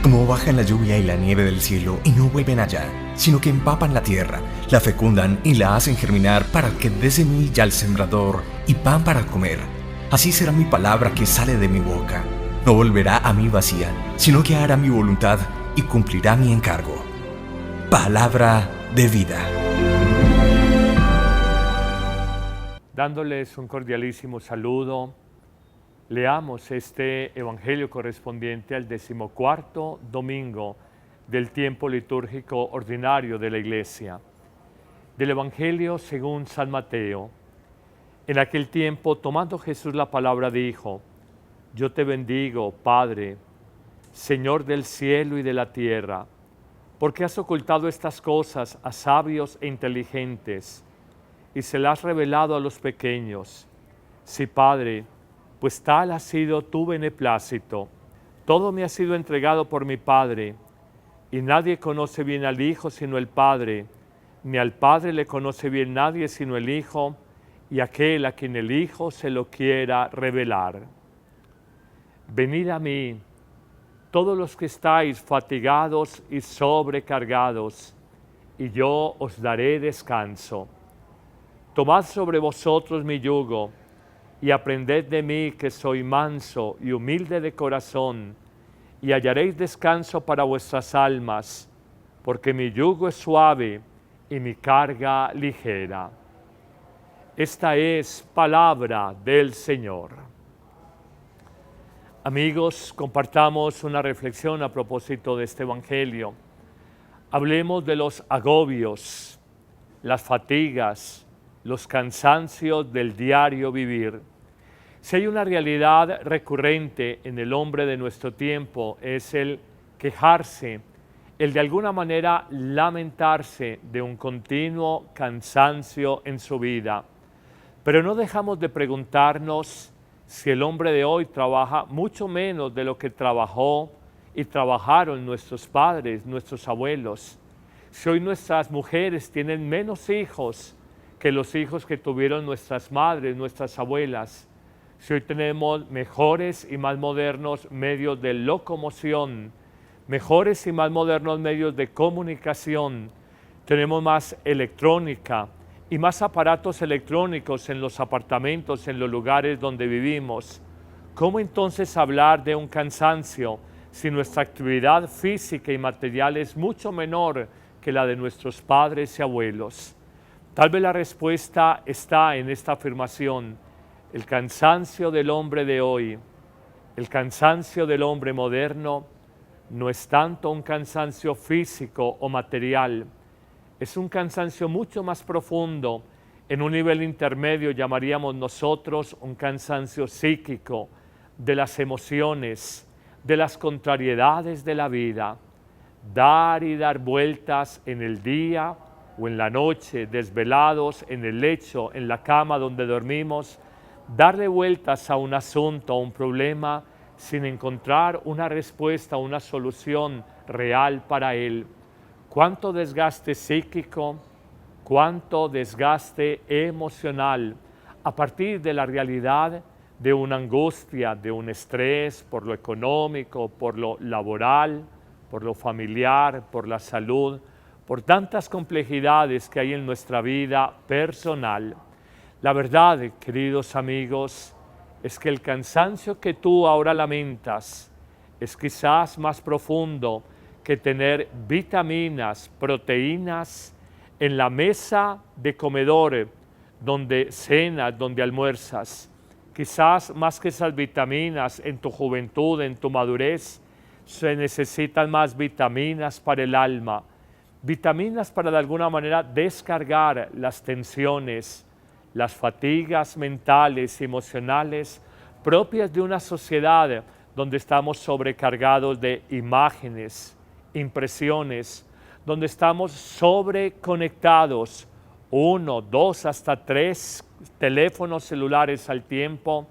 Como bajan la lluvia y la nieve del cielo y no vuelven allá, sino que empapan la tierra, la fecundan y la hacen germinar para que dé semilla al sembrador y pan para comer. Así será mi palabra que sale de mi boca. No volverá a mí vacía, sino que hará mi voluntad y cumplirá mi encargo. Palabra de vida. Dándoles un cordialísimo saludo, leamos este evangelio correspondiente al 14º domingo del tiempo litúrgico ordinario de la Iglesia. Del evangelio según San Mateo. En aquel tiempo, tomando Jesús la palabra, dijo: Yo te bendigo, Padre, Señor del cielo y de la tierra, porque has ocultado estas cosas a sabios e inteligentes y se las has revelado a los pequeños. Sí, Padre, pues tal ha sido tu beneplácito. Todo me ha sido entregado por mi Padre, y nadie conoce bien al Hijo sino el Padre, ni al Padre le conoce bien nadie sino el Hijo, y aquel a quien el Hijo se lo quiera revelar. Venid a mí, todos los que estáis fatigados y sobrecargados, y yo os daré descanso. Tomad sobre vosotros mi yugo, y aprended de mí, que soy manso y humilde de corazón, y hallaréis descanso para vuestras almas, porque mi yugo es suave y mi carga ligera. Esta es palabra del Señor. Amigos, compartamos una reflexión a propósito de este evangelio. Hablemos de los agobios, las fatigas, los cansancios del diario vivir. Si hay una realidad recurrente en el hombre de nuestro tiempo, es el quejarse, el de alguna manera lamentarse de un continuo cansancio en su vida. Pero no dejamos de preguntarnos si el hombre de hoy trabaja mucho menos de lo que trabajó y trabajaron nuestros padres, nuestros abuelos. Si hoy nuestras mujeres tienen menos hijos que los hijos que tuvieron nuestras madres, nuestras abuelas. Si hoy tenemos mejores y más modernos medios de locomoción, mejores y más modernos medios de comunicación, tenemos más electrónica y más aparatos electrónicos en los apartamentos, en los lugares donde vivimos. ¿Cómo entonces hablar de un cansancio si nuestra actividad física y material es mucho menor que la de nuestros padres y abuelos? Tal vez la respuesta está en esta afirmación: el cansancio del hombre de hoy, el cansancio del hombre moderno, no es tanto un cansancio físico o material, es un cansancio mucho más profundo. En un nivel intermedio llamaríamos nosotros un cansancio psíquico, de las emociones, de las contrariedades de la vida. Dar y dar vueltas en el día o en la noche, desvelados en el lecho, en la cama donde dormimos, darle vueltas a un asunto, a un problema, sin encontrar una respuesta, una solución real para él. Cuánto desgaste psíquico, cuánto desgaste emocional, a partir de la realidad de una angustia, de un estrés por lo económico, por lo laboral, por lo familiar, por la salud, por tantas complejidades que hay en nuestra vida personal. La verdad, queridos amigos, es que el cansancio que tú ahora lamentas es quizás más profundo que tener vitaminas, proteínas en la mesa de comedor donde cenas, donde almuerzas. Quizás más que esas vitaminas en tu juventud, en tu madurez, se necesitan más vitaminas para el alma. Vitaminas para de alguna manera descargar las tensiones, las fatigas mentales y emocionales propias de una sociedad donde estamos sobrecargados de imágenes, impresiones, donde estamos sobreconectados, 1, 2, hasta 3 teléfonos celulares al tiempo,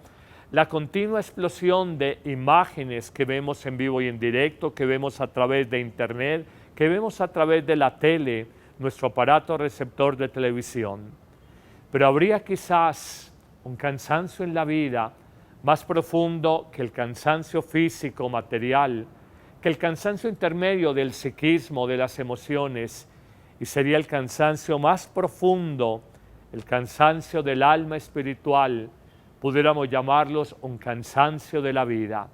la continua explosión de imágenes que vemos en vivo y en directo, que vemos a través de internet, que vemos a través de la tele, nuestro aparato receptor de televisión. Pero habría quizás un cansancio en la vida más profundo que el cansancio físico, material, que el cansancio intermedio del psiquismo, de las emociones, y sería el cansancio más profundo, el cansancio del alma espiritual, pudiéramos llamarlos un cansancio de la vida.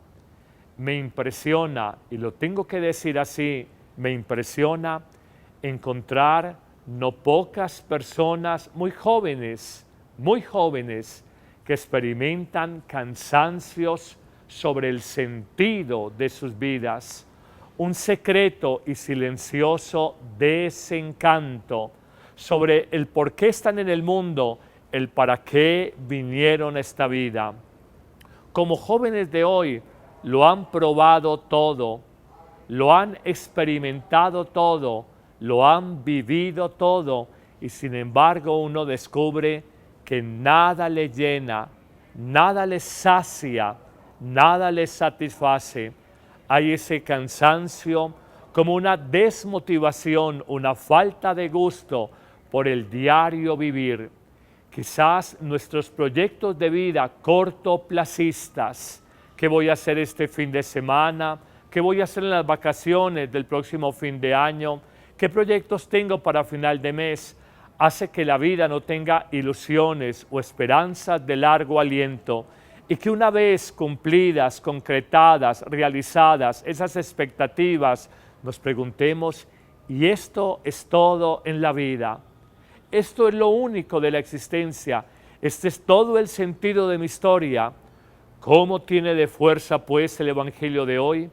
Me impresiona, y lo tengo que decir así, me impresiona encontrar no pocas personas muy jóvenes, que experimentan cansancios sobre el sentido de sus vidas, un secreto y silencioso desencanto sobre el por qué están en el mundo, el para qué vinieron a esta vida. Como jóvenes de hoy lo han probado todo, lo han experimentado todo, lo han vivido todo, y sin embargo uno descubre que nada le llena, nada le sacia, nada le satisface. Hay ese cansancio como una desmotivación, una falta de gusto por el diario vivir. Quizás nuestros proyectos de vida cortoplacistas, ¿qué voy a hacer este fin de semana? ¿Qué voy a hacer en las vacaciones del próximo fin de año? ¿Qué proyectos tengo para final de mes? Hace que la vida no tenga ilusiones o esperanzas de largo aliento, y que una vez cumplidas, concretadas, realizadas esas expectativas, nos preguntemos, ¿y esto es todo en la vida? ¿Esto es lo único de la existencia? ¿Este es todo el sentido de mi historia? ¿Cómo tiene de fuerza pues el Evangelio de hoy?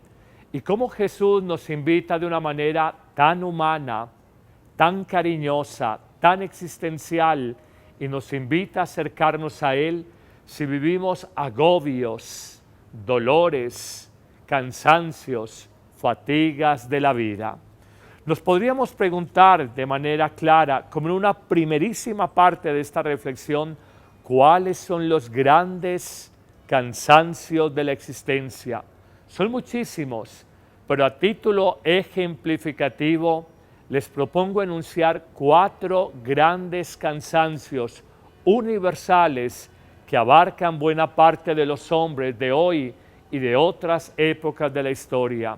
Y cómo Jesús nos invita de una manera tan humana, tan cariñosa, tan existencial, y nos invita a acercarnos a Él si vivimos agobios, dolores, cansancios, fatigas de la vida. Nos podríamos preguntar de manera clara, como en una primerísima parte de esta reflexión, ¿cuáles son los grandes cansancios de la existencia? Son muchísimos, pero a título ejemplificativo les propongo enunciar 4 grandes cansancios universales que abarcan buena parte de los hombres de hoy y de otras épocas de la historia.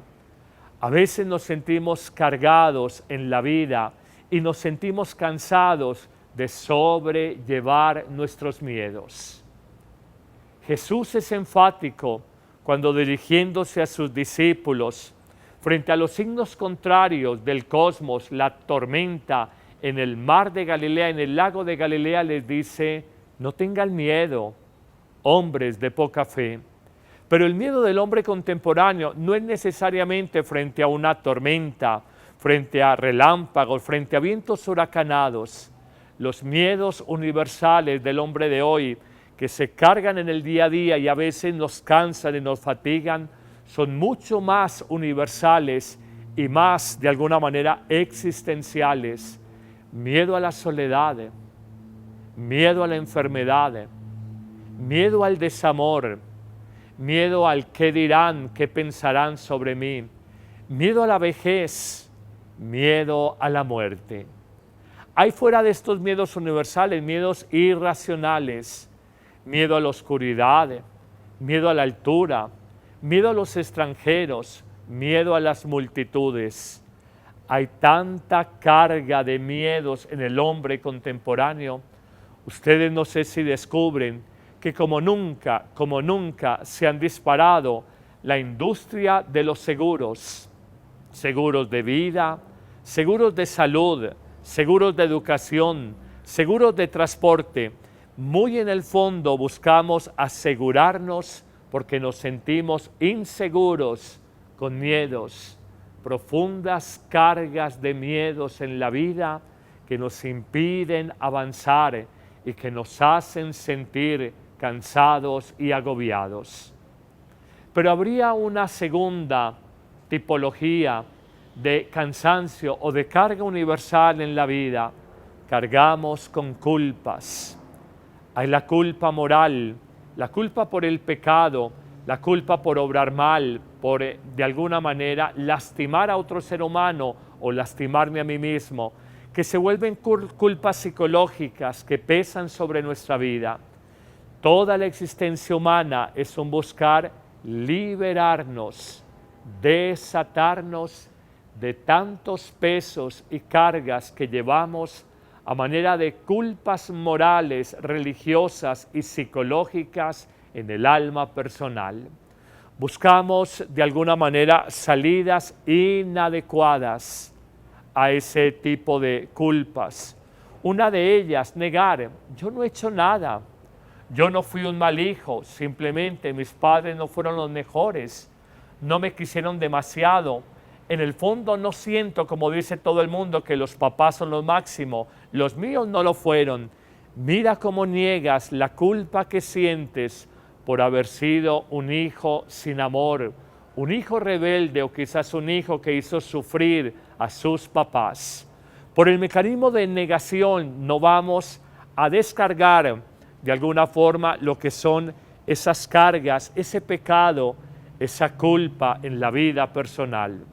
A veces nos sentimos cargados en la vida y nos sentimos cansados de sobrellevar nuestros miedos. Jesús es enfático cuando, dirigiéndose a sus discípulos frente a los signos contrarios del cosmos, la tormenta en el mar de Galilea, en el lago de Galilea, les dice: no tengan miedo, hombres de poca fe. Pero el miedo del hombre contemporáneo no es necesariamente frente a una tormenta, frente a relámpagos, frente a vientos huracanados. Los miedos universales del hombre de hoy, que se cargan en el día a día y a veces nos cansan y nos fatigan, son mucho más universales y más, de alguna manera, existenciales. Miedo a la soledad, miedo a la enfermedad, miedo al desamor, miedo al qué dirán, qué pensarán sobre mí, miedo a la vejez, miedo a la muerte. Hay fuera de estos miedos universales, miedos irracionales, miedo a la oscuridad, miedo a la altura, miedo a los extranjeros, miedo a las multitudes. Hay tanta carga de miedos en el hombre contemporáneo. Ustedes no sé si descubren que como nunca se han disparado la industria de los seguros, seguros de vida, seguros de salud, seguros de educación, seguros de transporte. Muy en el fondo buscamos asegurarnos porque nos sentimos inseguros, con miedos, profundas cargas de miedos en la vida que nos impiden avanzar y que nos hacen sentir cansados y agobiados. Pero habría una segunda tipología de cansancio o de carga universal en la vida. Cargamos con culpas. Hay la culpa moral, la culpa por el pecado, la culpa por obrar mal, por de alguna manera lastimar a otro ser humano o lastimarme a mí mismo, que se vuelven culpas psicológicas que pesan sobre nuestra vida. Toda la existencia humana es un buscar liberarnos desatarnos de tantos pesos y cargas que llevamos a manera de culpas morales, religiosas y psicológicas en el alma personal. Buscamos de alguna manera salidas inadecuadas a ese tipo de culpas. Una de ellas, negar, yo no he hecho nada, yo no fui un mal hijo, simplemente mis padres no fueron los mejores, no me quisieron demasiado. En el fondo no siento, como dice todo el mundo, que los papás son lo máximo, los míos no lo fueron. Mira cómo niegas la culpa que sientes por haber sido un hijo sin amor, un hijo rebelde o quizás un hijo que hizo sufrir a sus papás. Por el mecanismo de negación no vamos a descargar de alguna forma lo que son esas cargas, ese pecado, esa culpa en la vida personal.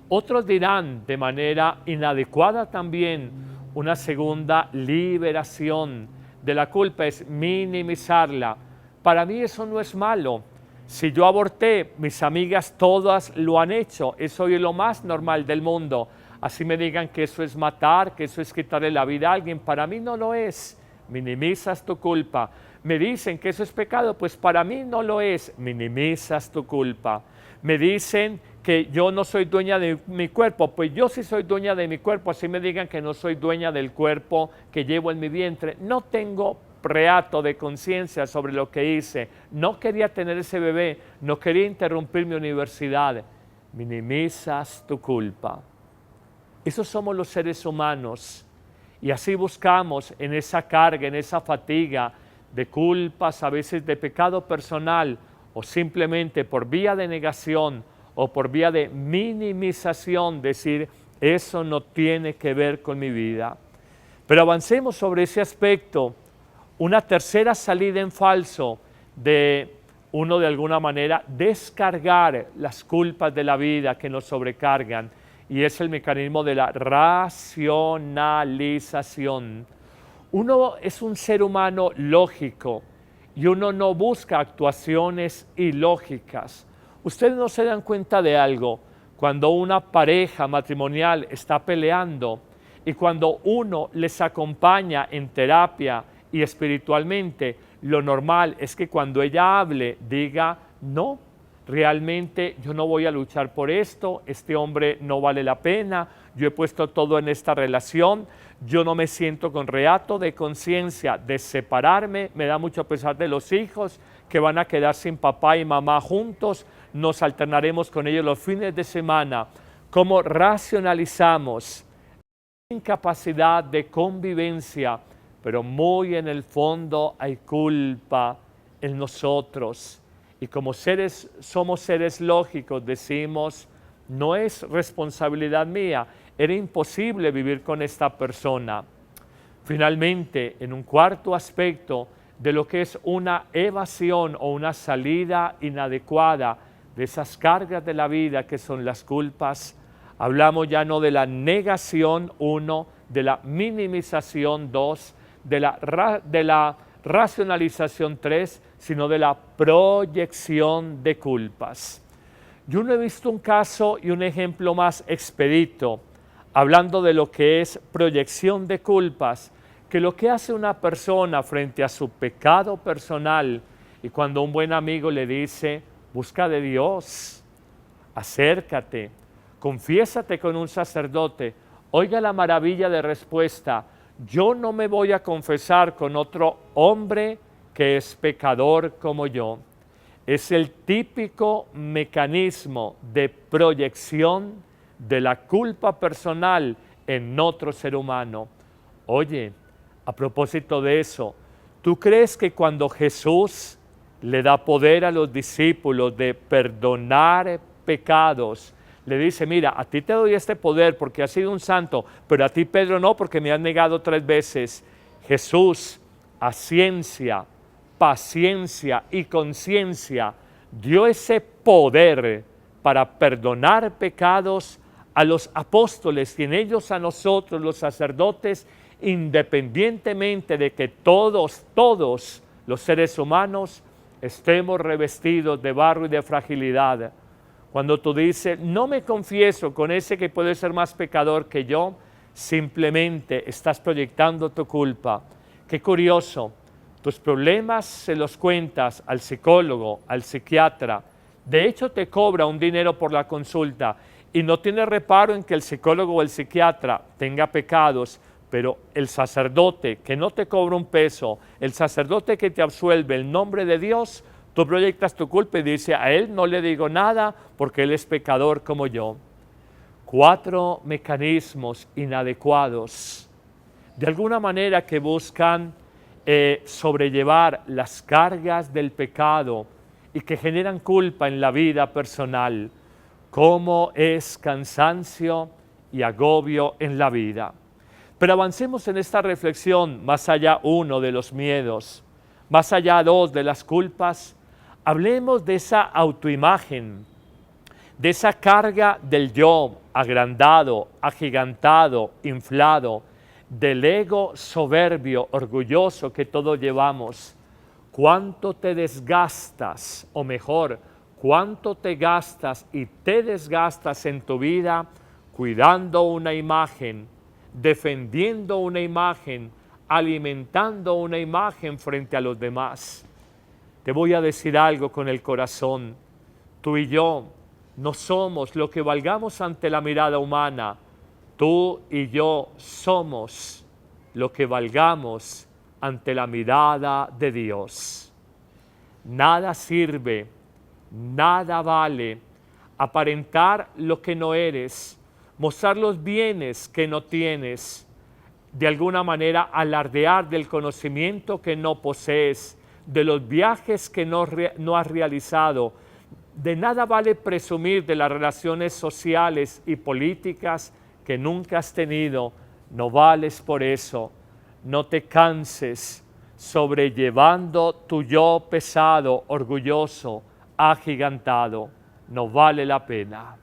Otros dirán de manera inadecuada también una segunda liberación de la culpa es minimizarla. Para mí eso no es malo. Si yo aborté, mis amigas todas lo han hecho, eso es lo más normal del mundo. Así me digan que eso es matar, que eso es quitarle la vida a alguien, para mí no lo es. Minimizas tu culpa. Me dicen que eso es pecado, pues para mí no lo es. Minimizas tu culpa. Me dicen que yo no soy dueña de mi cuerpo, pues yo sí soy dueña de mi cuerpo, así me digan que no soy dueña del cuerpo que llevo en mi vientre. No tengo reato de conciencia sobre lo que hice. No quería tener ese bebé, no quería interrumpir mi universidad. Minimizas tu culpa. Esos somos los seres humanos y así buscamos en esa carga, en esa fatiga de culpas, a veces de pecado personal o simplemente por vía de negación o por vía de minimización, decir, eso no tiene que ver con mi vida. Pero avancemos sobre ese aspecto. Una tercera salida en falso de uno de alguna manera descargar las culpas de la vida que nos sobrecargan, y es el mecanismo de la racionalización. Uno es un ser humano lógico y uno no busca actuaciones ilógicas. Ustedes no se dan cuenta de algo, cuando una pareja matrimonial está peleando y cuando uno les acompaña en terapia y espiritualmente, lo normal es que cuando ella hable diga, no, realmente yo no voy a luchar por esto, este hombre no vale la pena, yo he puesto todo en esta relación, yo no me siento con reato de conciencia de separarme, me da mucho pesar de los hijos que van a quedar sin papá y mamá juntos, nos alternaremos con ellos los fines de semana. ¿Cómo racionalizamos la incapacidad de convivencia? Pero muy en el fondo hay culpa en nosotros. Y como somos seres lógicos, decimos, no es responsabilidad mía, era imposible vivir con esta persona. Finalmente, en un cuarto aspecto de lo que es una evasión o una salida inadecuada de esas cargas de la vida que son las culpas, hablamos ya no de la negación, 1, de la minimización, 2, de la racionalización, 3, sino de la proyección de culpas. Yo no he visto un caso y un ejemplo más expedito, hablando de lo que es proyección de culpas, que lo que hace una persona frente a su pecado personal, y cuando un buen amigo le dice, busca de Dios, acércate, confiésate con un sacerdote, oiga la maravilla de respuesta, yo no me voy a confesar con otro hombre que es pecador como yo. Es el típico mecanismo de proyección de la culpa personal en otro ser humano. Oye, a propósito de eso, ¿tú crees que cuando Jesús le da poder a los discípulos de perdonar pecados, le dice, mira, a ti te doy este poder porque has sido un santo, pero a ti, Pedro, no, porque me has negado 3 veces? Jesús, a ciencia, paciencia y conciencia, dio ese poder para perdonar pecados a los apóstoles y en ellos a nosotros, los sacerdotes, independientemente de que todos los seres humanos estemos revestidos de barro y de fragilidad. Cuando tú dices, no me confieso con ese que puede ser más pecador que yo, simplemente estás proyectando tu culpa. Qué curioso, tus problemas se los cuentas al psicólogo, al psiquiatra. De hecho, te cobra un dinero por la consulta y no tiene reparo en que el psicólogo o el psiquiatra tenga pecados, pero el sacerdote que no te cobra un peso, el sacerdote que te absuelve en nombre de Dios, tú proyectas tu culpa y dices, a él no le digo nada porque él es pecador como yo. 4 mecanismos inadecuados, de alguna manera que buscan sobrellevar las cargas del pecado y que generan culpa en la vida personal, como es cansancio y agobio en la vida. Pero avancemos en esta reflexión, más allá 1 de los miedos, más allá 2 de las culpas, hablemos de esa autoimagen, de esa carga del yo agrandado, agigantado, inflado, del ego soberbio, orgulloso que todos llevamos. ¿Cuánto te desgastas, o mejor, cuánto te gastas y te desgastas en tu vida cuidando una imagen, defendiendo una imagen, alimentando una imagen frente a los demás? Te voy a decir algo con el corazón. Tú y yo no somos lo que valgamos ante la mirada humana. Tú y yo somos lo que valgamos ante la mirada de Dios. Nada sirve, nada vale aparentar lo que no eres, mostrar los bienes que no tienes, de alguna manera alardear del conocimiento que no posees, de los viajes que no has realizado. De nada vale presumir de las relaciones sociales y políticas que nunca has tenido. No vales por eso. No te canses sobrellevando tu yo pesado, orgulloso, agigantado. No vale la pena.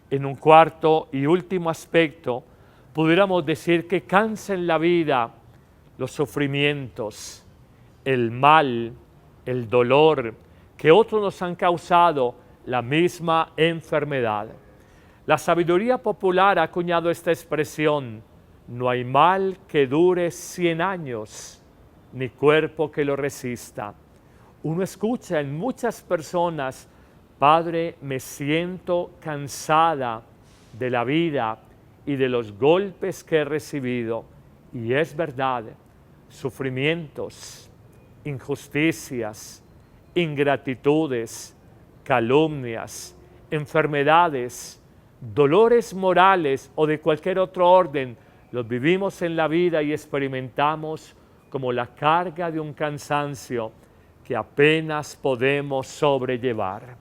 En un cuarto y último aspecto, pudiéramos decir que cansa en la vida los sufrimientos, el mal, el dolor que otros nos han causado la misma enfermedad. La sabiduría popular ha acuñado esta expresión: no hay mal que dure 100 años, ni cuerpo que lo resista. Uno escucha en muchas personas: Padre, me siento cansada de la vida y de los golpes que he recibido. Y es verdad, sufrimientos, injusticias, ingratitudes, calumnias, enfermedades, dolores morales o de cualquier otro orden, los vivimos en la vida y experimentamos como la carga de un cansancio que apenas podemos sobrellevar.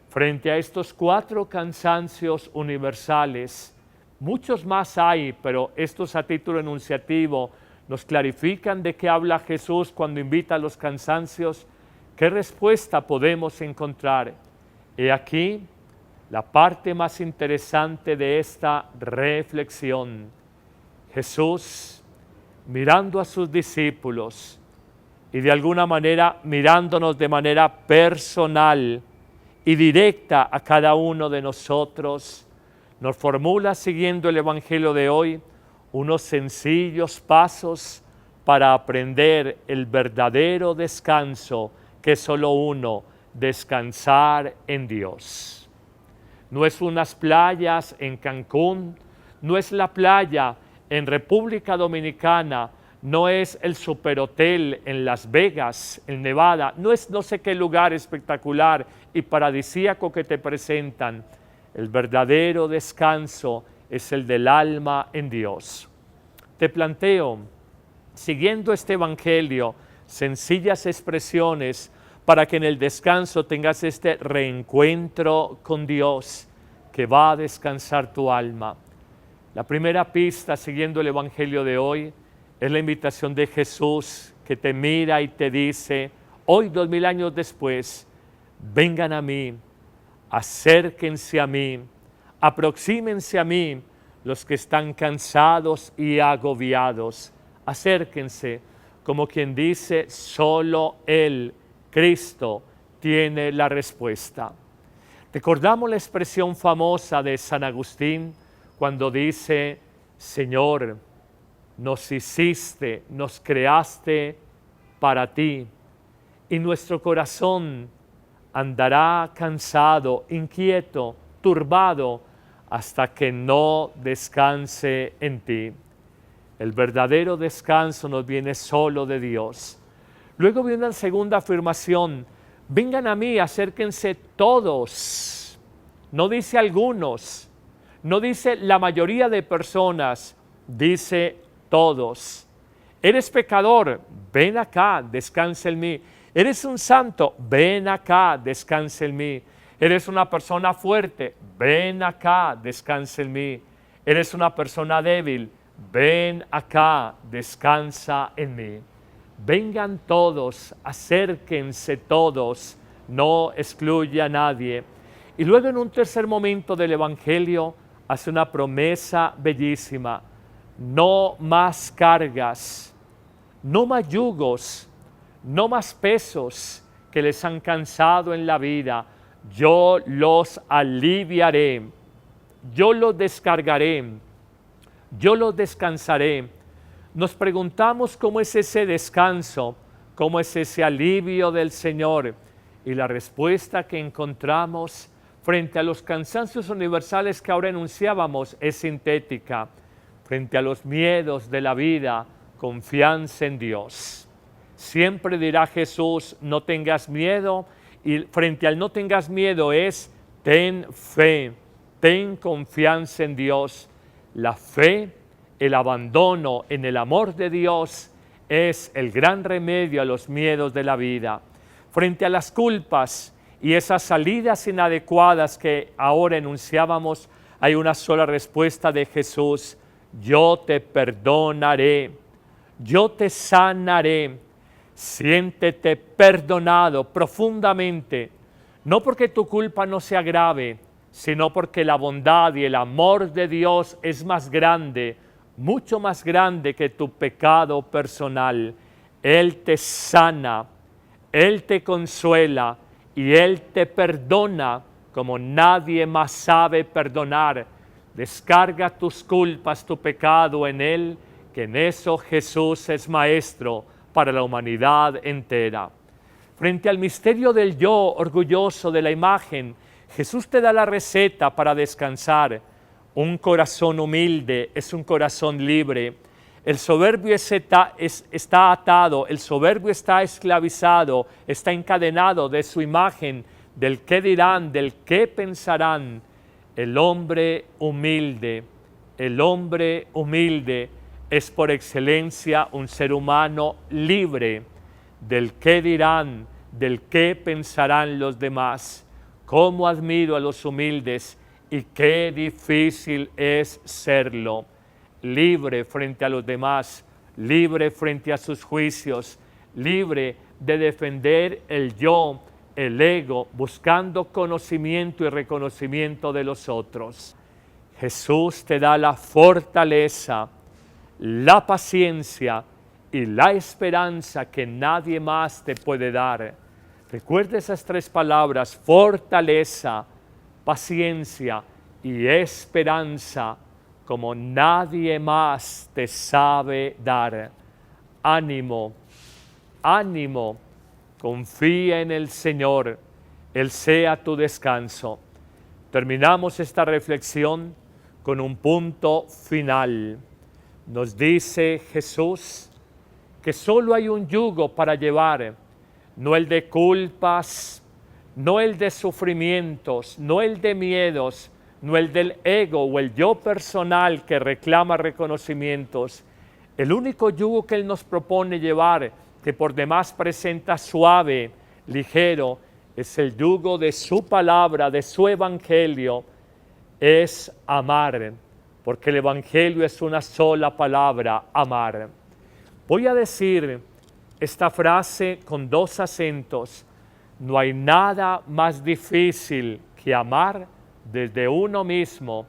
Frente a estos 4 cansancios universales, muchos más hay, pero estos a título enunciativo nos clarifican de qué habla Jesús cuando invita a los cansancios. ¿Qué respuesta podemos encontrar? He aquí la parte más interesante de esta reflexión. Jesús, mirando a sus discípulos y de alguna manera mirándonos de manera personal y directa a cada uno de nosotros, nos formula, siguiendo el Evangelio de hoy, unos sencillos pasos para aprender el verdadero descanso que es solo uno: descansar en Dios. No es unas playas en Cancún, no es la playa en República Dominicana, no es el superhotel en Las Vegas, en Nevada, no es no sé qué lugar espectacular y paradisíaco que te presentan. El verdadero descanso es el del alma en Dios. Te planteo, siguiendo este Evangelio, sencillas expresiones para que en el descanso tengas este reencuentro con Dios que va a descansar tu alma. La primera pista, siguiendo el Evangelio de hoy, es la invitación de Jesús que te mira y te dice, hoy 2000 años después, vengan a mí, acérquense a mí, aproxímense a mí los que están cansados y agobiados. Acérquense, como quien dice, solo Él, Cristo, tiene la respuesta. Recordamos la expresión famosa de San Agustín cuando dice, Señor, nos hiciste, nos creaste para ti, y nuestro corazón andará cansado, inquieto, turbado, hasta que no descanse en ti. El verdadero descanso nos viene solo de Dios. Luego viene una segunda afirmación, vengan a mí, acérquense todos. No dice algunos, no dice la mayoría de personas, dice todos. Eres pecador, ven acá, descansa en mí. Eres un santo, ven acá, descansa en mí. Eres una persona fuerte, ven acá, descansa en mí. Eres una persona débil, ven acá, descansa en mí. Vengan todos, acérquense todos, no excluye a nadie. Y luego en un tercer momento del Evangelio hace una promesa bellísima. No más cargas, no más yugos, no más pesos que les han cansado en la vida. Yo los aliviaré, yo los descargaré, yo los descansaré. Nos preguntamos cómo es ese descanso, cómo es ese alivio del Señor. Y la respuesta que encontramos frente a los cansancios universales que ahora enunciábamos es sintética. Frente a los miedos de la vida, confianza en Dios. Siempre dirá Jesús, no tengas miedo, y frente al no tengas miedo es, ten fe, ten confianza en Dios. La fe, el abandono en el amor de Dios es el gran remedio a los miedos de la vida. Frente a las culpas y esas salidas inadecuadas que ahora enunciábamos, hay una sola respuesta de Jesús, yo te perdonaré, yo te sanaré. Siéntete perdonado profundamente, no porque tu culpa no sea grave, sino porque la bondad y el amor de Dios es más grande, mucho más grande que tu pecado personal. Él te sana, Él te consuela y Él te perdona como nadie más sabe perdonar. Descarga tus culpas, tu pecado en Él, que en eso Jesús es maestro para la humanidad entera. Frente al misterio del yo orgulloso de la imagen, Jesús te da la receta para descansar. Un corazón humilde es un corazón libre. El soberbio está atado, el soberbio está esclavizado, está encadenado de su imagen, del qué dirán, del qué pensarán. El hombre humilde es por excelencia un ser humano libre del qué dirán, del qué pensarán los demás. Cómo admiro a los humildes y qué difícil es serlo. Libre frente a los demás, libre frente a sus juicios, libre de defender el yo, el ego, buscando conocimiento y reconocimiento de los otros. Jesús te da la fortaleza, la paciencia y la esperanza que nadie más te puede dar. Recuerda esas tres palabras, fortaleza, paciencia y esperanza, como nadie más te sabe dar. Ánimo, ánimo, confía en el Señor, Él sea tu descanso. Terminamos esta reflexión con un punto final. Nos dice Jesús que solo hay un yugo para llevar, no el de culpas, no el de sufrimientos, no el de miedos, no el del ego o el yo personal que reclama reconocimientos. El único yugo que Él nos propone llevar, que por demás presenta suave, ligero, es el yugo de su palabra, de su evangelio, es amar, porque el evangelio es una sola palabra, amar. Voy a decir esta frase con dos acentos. No hay nada más difícil que amar desde uno mismo,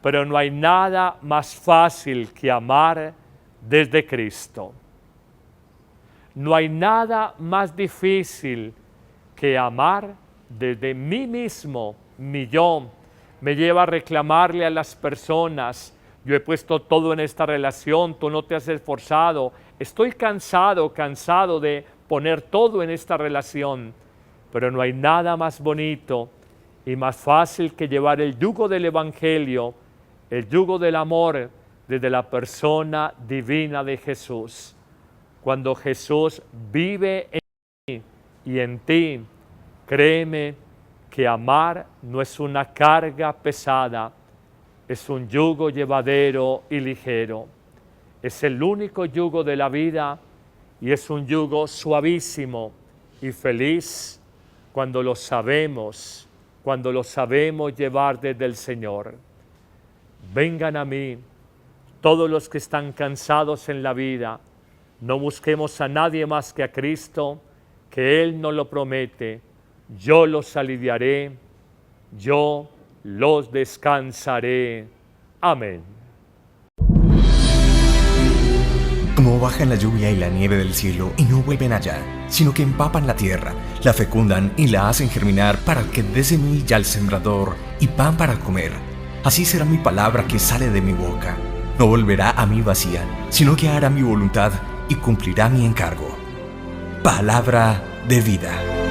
pero no hay nada más fácil que amar desde Cristo. No hay nada más difícil que amar desde mí mismo, mi yo, me lleva a reclamarle a las personas, yo he puesto todo en esta relación, tú no te has esforzado, estoy cansado de poner todo en esta relación, pero no hay nada más bonito y más fácil que llevar el yugo del Evangelio, el yugo del amor desde la persona divina de Jesús. Cuando Jesús vive en mí y en ti, créeme que amar no es una carga pesada, es un yugo llevadero y ligero. Es el único yugo de la vida y es un yugo suavísimo y feliz cuando lo sabemos llevar desde el Señor. Vengan a mí todos los que están cansados en la vida, no busquemos a nadie más que a Cristo, que Él nos lo promete. Yo los aliviaré, yo los descansaré. Amén. Como bajan la lluvia y la nieve del cielo y no vuelven allá, sino que empapan la tierra, la fecundan y la hacen germinar para que dé semilla al sembrador y pan para comer. Así será mi palabra que sale de mi boca. No volverá a mí vacía, sino que hará mi voluntad y cumplirá mi encargo. Palabra de vida.